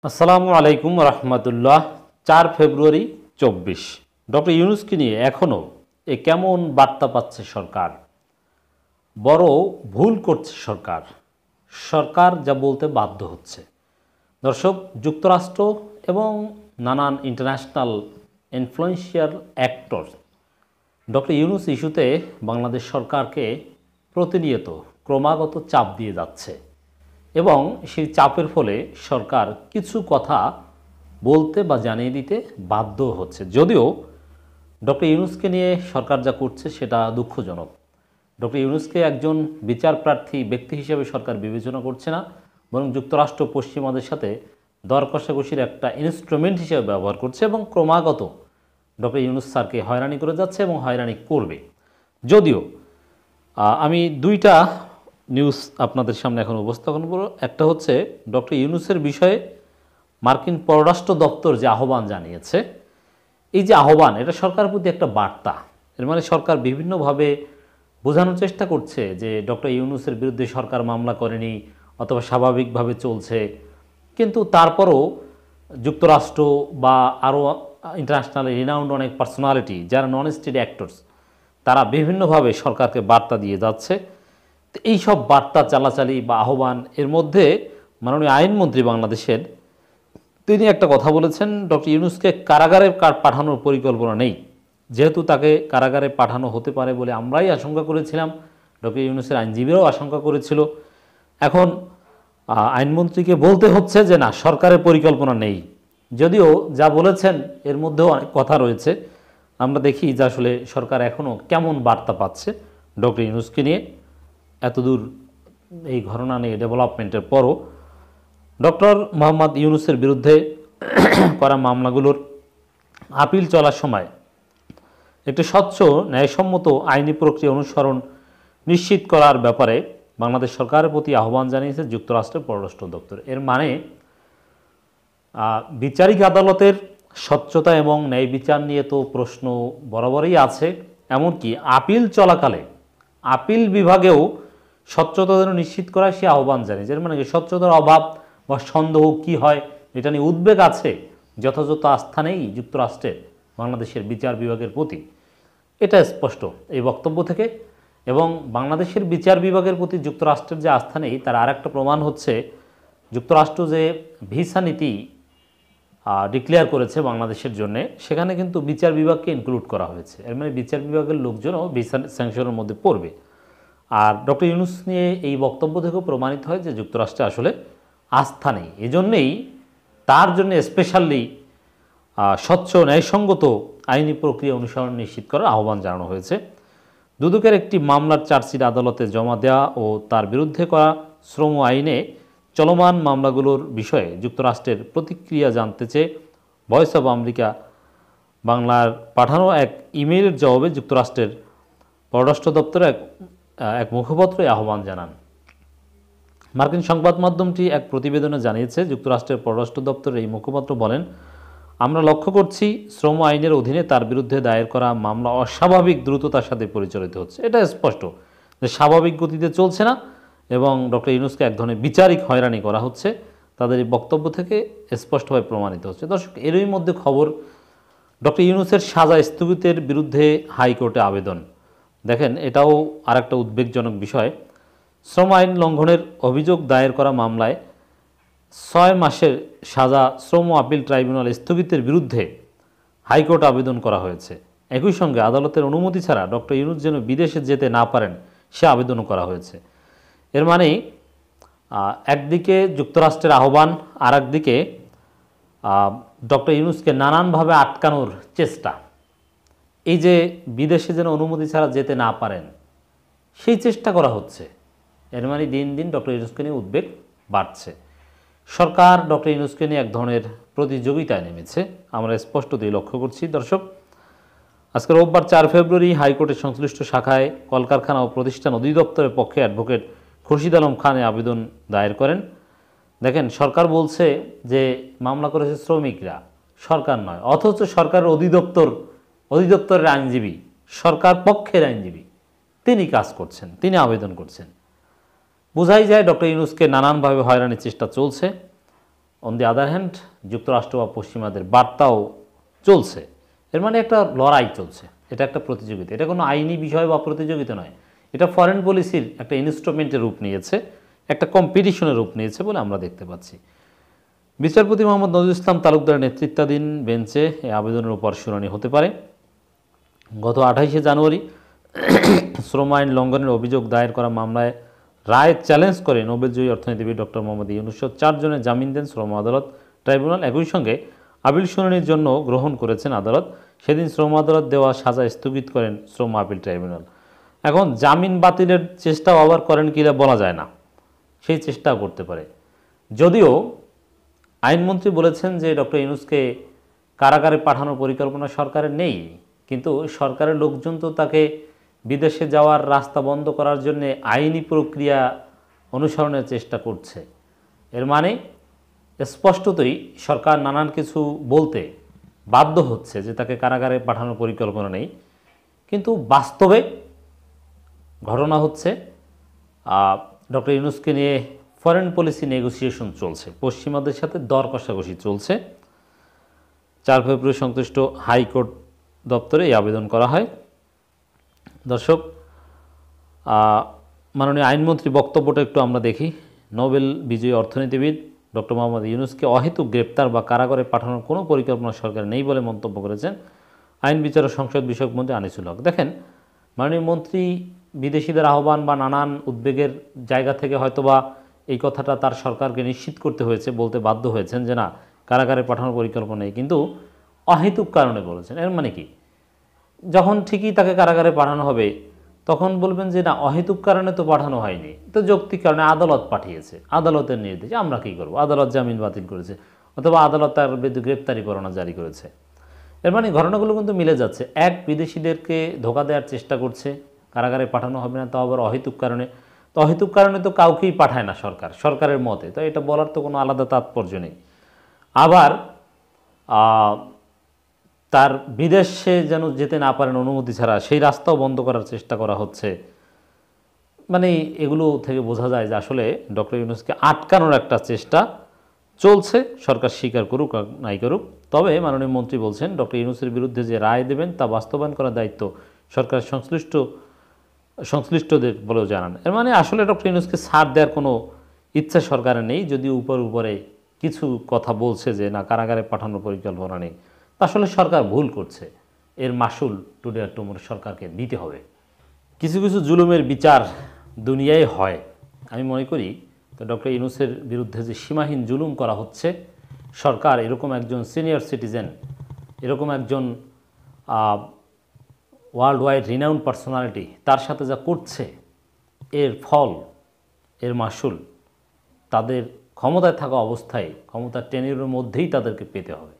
আসসালামু আলাইকুম রহমতুল্লাহ। 4 ফেব্রুয়ারি 24। ডক্টর ইউনূসকে নিয়ে এখনও কেমন বার্তা পাচ্ছে সরকার? বড় ভুল করছে সরকার। সরকার যা বলতে বাধ্য হচ্ছে। দর্শক, যুক্তরাষ্ট্র এবং নানান international influential actor doctor Yunus ইস্যুতে বাংলাদেশ সরকারকে প্রতিনিয়ত ক্রমাগত চাপ দিয়ে যাচ্ছে এবং সেই চাপের ফলে সরকার কিছু কথা বলতে বা জানিয়ে দিতে বাধ্য হচ্ছে। যদিও ডক্টর ইউনূসকে নিয়ে সরকার যা করছে সেটা দুঃখজনক। ডক্টর ইউনূসকে একজন বিচার প্রার্থী ব্যক্তি হিসেবে সরকার বিবেচনা করছে না, বরং যুক্তরাষ্ট্র পশ্চিমাদের সাথে দর কষাকষির একটা ইনস্ট্রুমেন্ট হিসেবে ব্যবহার করছে এবং ক্রমাগত ডক্টর ইউনূস স্যারকে হয়রানি করে যাচ্ছে এবং হয়রানি করবে। যদিও আমি দুইটা নিউজ আপনাদের সামনে এখন উপস্থাপন করব। একটা হচ্ছে ডক্টর ইউনূসের বিষয়ে মার্কিন পররাষ্ট্র দপ্তর যে আহ্বান জানিয়েছে, এই যে আহ্বান, এটা সরকারের প্রতি একটা বার্তা। এর মানে সরকার বিভিন্নভাবে বোঝানোর চেষ্টা করছে যে ডক্টর ইউনূসের বিরুদ্ধে সরকার মামলা করেনি অথবা স্বাভাবিকভাবে চলছে, কিন্তু তারপরও যুক্তরাষ্ট্র বা আরও ইন্টারন্যাশনাল রিনাউন্ড অনেক পার্সোনালিটি যারা নন স্টেট অ্যাক্টরস, তারা বিভিন্নভাবে সরকারকে বার্তা দিয়ে যাচ্ছে। তো এইসব বার্তা চালাচালি বা আহ্বান, এর মধ্যে মাননীয় আইনমন্ত্রী বাংলাদেশের, তিনি একটা কথা বলেছেন, ডক্টর ইউনূসকে কারাগারে পাঠানোর পরিকল্পনা নেই। যেহেতু তাকে কারাগারে পাঠানো হতে পারে বলে আমরাই আশঙ্কা করেছিলাম, ডক্টর ইউনূসের আইনজীবীরাও আশঙ্কা করেছিল, এখন আইনমন্ত্রীকে বলতে হচ্ছে যে না, সরকারের পরিকল্পনা নেই। যদিও যা বলেছেন এর মধ্যেও অনেক কথা রয়েছে। আমরা দেখি যে আসলে সরকার এখনও কেমন বার্তা পাচ্ছে ডক্টর ইউনূসকে নিয়ে। এতদূর এই ঘটনা নিয়ে ডেভেলপমেন্টের পরও ডক্টর মোহাম্মদ ইউনূসের বিরুদ্ধে করা মামলাগুলোর আপিল চলার সময় একটি স্বচ্ছ ন্যায়সম্মত আইনি প্রক্রিয়া অনুসরণ নিশ্চিত করার ব্যাপারে বাংলাদেশ সরকারের প্রতি আহ্বান জানিয়েছে যুক্তরাষ্ট্রের পররাষ্ট্র দপ্তর। এর মানে বিচারিক আদালতের স্বচ্ছতা এবং ন্যায় বিচার নিয়ে তো প্রশ্ন বরাবরই আছে, এমনকি আপিল চলাকালে আপিল বিভাগেও স্বচ্ছতা যেন নিশ্চিত করা সে আহ্বান জানিয়েছে। এর মানে স্বচ্ছতার অভাব বা সন্দেহ কি হয় এটা নিয়ে উদ্বেগ আছে, যথাযথ আস্থা নেই যুক্তরাষ্ট্রের বাংলাদেশের বিচার বিভাগের প্রতি, এটা স্পষ্ট এই বক্তব্য থেকে। এবং বাংলাদেশের বিচার বিভাগের প্রতি যুক্তরাষ্ট্রের যে আস্থা নেই তার আরেকটা প্রমাণ হচ্ছে যুক্তরাষ্ট্র যে ভিসা নীতি ডিক্লেয়ার করেছে বাংলাদেশের জন্য, সেখানে কিন্তু বিচার বিভাগকে ইনক্লুড করা হয়েছে। এর মানে বিচার বিভাগের লোকজনও ভিসা স্যাংশনের মধ্যে পড়বে। আর ডক্টর ইউনূস নিয়ে এই বক্তব্য থেকেও প্রমাণিত হয় যে যুক্তরাষ্ট্রে আসলে আস্থা নেই। এজন্যেই তার জন্য স্পেশালি স্বচ্ছ ন্যায়সঙ্গত আইনি প্রক্রিয়া অনুসরণ নিশ্চিত করার আহ্বান জানানো হয়েছে। দুদকের একটি মামলার চার্জশিট আদালতে জমা দেওয়া ও তার বিরুদ্ধে করা শ্রম আইনে চলমান মামলাগুলোর বিষয়ে যুক্তরাষ্ট্রের প্রতিক্রিয়া জানতে চেয়ে ভয়েস অব আমেরিকা বাংলার পাঠানো এক ইমেইলের জবাবে যুক্তরাষ্ট্রের পররাষ্ট্র দপ্তরে এক মুখপাত্র আহ্বান জানান। মার্কিন সংবাদ মাধ্যমটি এক প্রতিবেদনে জানিয়েছে, যুক্তরাষ্ট্রের পররাষ্ট্র দপ্তরের এই মুখপাত্র বলেন, আমরা লক্ষ্য করছি শ্রম আইনের অধীনে তার বিরুদ্ধে দায়ের করা মামলা অস্বাভাবিক দ্রুততার সাথে পরিচালিত হচ্ছে। এটা স্পষ্ট যে স্বাভাবিক গতিতে চলছে না এবং ডক্টর ইউনূসকে এক ধরনের বিচারিক হয়রানি করা হচ্ছে, তাদের এই বক্তব্য থেকে স্পষ্টভাবে প্রমাণিত হচ্ছে। দর্শক, এরই মধ্যে খবর, ডক্টর ইউনূসের সাজা স্থগিতের বিরুদ্ধে হাইকোর্টে আবেদন। দেখেন, এটাও আরেকটা উদ্বেগজনক বিষয়। শ্রম আইন লঙ্ঘনের অভিযোগ দায়ের করা মামলায় 6 মাসের সাজা শ্রম আপিল ট্রাইব্যুনাল স্থগিতের বিরুদ্ধে হাইকোর্ট আবেদন করা হয়েছে। একই সঙ্গে আদালতের অনুমতি ছাড়া ডক্টর ইউনূস যেন বিদেশে যেতে না পারেন সে আবেদনও করা হয়েছে। এর মানে একদিকে যুক্তরাষ্ট্রের আহ্বান, আর একদিকে ডক্টর ইউনূসকে নানানভাবে আটকানোর চেষ্টা। এই যে বিদেশে যেন অনুমতি ছাড়া যেতে না পারেন সেই চেষ্টা করা হচ্ছে। এর মানে দিন দিন ডক্টর ইউনূসকে নিয়ে উদ্বেগ বাড়ছে। সরকার ডক্টর ইউনূসকে নিয়ে এক ধরনের প্রতিযোগিতায় নেমেছে, আমরা স্পষ্টতই লক্ষ্য করছি। দর্শক, আজকে রোববার 4 ফেব্রুয়ারি হাইকোর্টের সংশ্লিষ্ট শাখায় কলকারখানা ও প্রতিষ্ঠান অধিদপ্তরের পক্ষে অ্যাডভোকেট খুরশিদ আলম খান আবেদন দায়ের করেন। দেখেন, সরকার বলছে যে মামলা করেছে শ্রমিকরা, সরকার নয়, অথচ সরকারের অধিদপ্তরের আইনজীবী, সরকার পক্ষের আইনজীবী, তিনি কাজ করছেন, তিনি আবেদন করছেন। বোঝাই যায় ডক্টর ইউনূসকে নানানভাবে হয়রানির চেষ্টা চলছে। অন দি আদার হ্যান্ড যুক্তরাষ্ট্র বা পশ্চিমাদের বার্তাও চলছে। এর মানে একটা লড়াই চলছে, এটা একটা প্রতিযোগিতা, এটা কোনো আইনি বিষয় বা প্রতিযোগিতা নয়, এটা ফরেন পলিসির একটা ইনস্ট্রুমেন্টের রূপ নিয়েছে, একটা কম্পিটিশনের রূপ নিয়েছে বলে আমরা দেখতে পাচ্ছি। বিচারপতি মোহাম্মদ নজরুল ইসলাম তালুকদারের নেতৃত্বাধীন বেঞ্চে এই আবেদনের উপর শুনানি হতে পারে। গত 28শে জানুয়ারি শ্রম আইন লঙ্ঘনের অভিযোগ দায়ের করা মামলায় রায় চ্যালেঞ্জ করে নোবেলজয়ী অর্থনীতিবিদ ডক্টর মোহাম্মদ ইউনূস 4 জনের জামিন দেন শ্রম আদালত ট্রাইব্যুনাল। একই সঙ্গে আপিল শুনানির জন্য গ্রহণ করেছেন আদালত। সেদিন শ্রম আদালত দেওয়া সাজা স্থগিত করেন শ্রম আপিল ট্রাইব্যুনাল। এখন জামিন বাতিলের চেষ্টাও আবার করেন কিনা বলা যায় না, সেই চেষ্টাও করতে পারে। যদিও আইনমন্ত্রী বলেছেন যে ডক্টর ইউনূসকে কারাগারে পাঠানোর পরিকল্পনা সরকারের নেই, কিন্তু সরকারের লোকজন তো তাকে বিদেশে যাওয়ার রাস্তা বন্ধ করার জন্য আইনি প্রক্রিয়া অনুসরণের চেষ্টা করছে। এর মানে স্পষ্টতই সরকার নানান কিছু বলতে বাধ্য হচ্ছে যে তাকে কারাগারে পাঠানোর পরিকল্পনা নেই, কিন্তু বাস্তবে ঘটনা হচ্ছে ডক্টর ইউনূসকে নিয়ে ফরেন পলিসি নেগোসিয়েশন চলছে, পশ্চিমাদের সাথে দর কষাকষি চলছে। 4 ফেব্রুয়ারি সংশ্লিষ্ট হাইকোর্ট দপ্তরে এই আবেদন করা হয়। দর্শক, মাননীয় আইনমন্ত্রী বক্তব্যটা একটু আমরা দেখি। নোবেল বিজয়ী অর্থনীতিবিদ ডক্টর মোহাম্মদ ইউনূসকে অহেতুক গ্রেপ্তার বা কারাগারে পাঠানোর কোনো পরিকল্পনা সরকার নেই বলে মন্তব্য করেছেন আইন বিচার ও সংসদ বিষয়ক মন্ত্রী আনিসুল হক। দেখেন, মাননীয় মন্ত্রী বিদেশিদের আহ্বান বা নানান উদ্বেগের জায়গা থেকে হয়তোবা এই কথাটা তার সরকারকে নিশ্চিত করতে হয়েছে, বলতে বাধ্য হয়েছেন যে না, কারাগারে পাঠানোর পরিকল্পনা নেই, কিন্তু অহেতুক কারণে বলেছেন। এর মানে কি, যখন ঠিকই তাকে কারাগারে পাঠানো হবে তখন বলবেন যে না, অহেতুক কারণে তো পাঠানো হয়নি, তো যৌক্তিক কারণে আদালত পাঠিয়েছে, আদালতের নির্দেশ, আমরা কী করব, আদালত জামিন বাতিল করেছে অথবা আদালত তার বিরুদ্ধে গ্রেপ্তারি পরোয়ানা জারি করেছে। এর মানে ঘটনাগুলো কিন্তু মিলে যাচ্ছে। এক, বিদেশিদেরকে ধোকা দেওয়ার চেষ্টা করছে, কারাগারে পাঠানো হবে না, তাও আবার অহেতুক কারণে। তো অহেতুক কারণে তো কাউকেই পাঠায় না সরকারের মতে, তো এটা বলার তো কোনো আলাদা তাৎপর্য নেই। আবার তার বিদেশে যেন যেতে না পারেন অনুমতি ছাড়া, সেই রাস্তাও বন্ধ করার চেষ্টা করা হচ্ছে। মানে এগুলো থেকে বোঝা যায় যে আসলে ডক্টর ইউনূসকে আটকানোর একটা চেষ্টা চলছে, সরকার স্বীকার করুক আর নাই করুক। তবে মাননীয় মন্ত্রী বলছেন ডক্টর ইউনূসের বিরুদ্ধে যে রায় দেবেন তা বাস্তবায়ন করার দায়িত্ব সরকার সংশ্লিষ্টদের বলেও জানান। এর মানে আসলে ডক্টর ইউনূসকে ছাড় দেওয়ার কোনো ইচ্ছা সরকারের নেই, যদিও উপরে কিছু কথা বলছে যে না, কারাগারে পাঠানোর পরিকল্পনা নেই। আসলে সরকার ভুল করছে, এর মাসুল টুডে আর টুমোর সরকারকে দিতে হবে। কিছু কিছু জুলুমের বিচার দুনিয়ায় হয়, আমি মনে করি। তো ডক্টর ইউনূসের বিরুদ্ধে যে সীমাহীন জুলুম করা হচ্ছে, সরকার এরকম একজন সিনিয়র সিটিজেন, এরকম একজন ওয়ার্ল্ড ওয়াইড রিনাউন্ড পার্সোনালিটি, তার সাথে যা করছে, এর ফল, এর মাসুল তাদের ক্ষমতায় থাকা অবস্থায়, ক্ষমতার টেনিউরের মধ্যেই তাদেরকে পেতে হবে।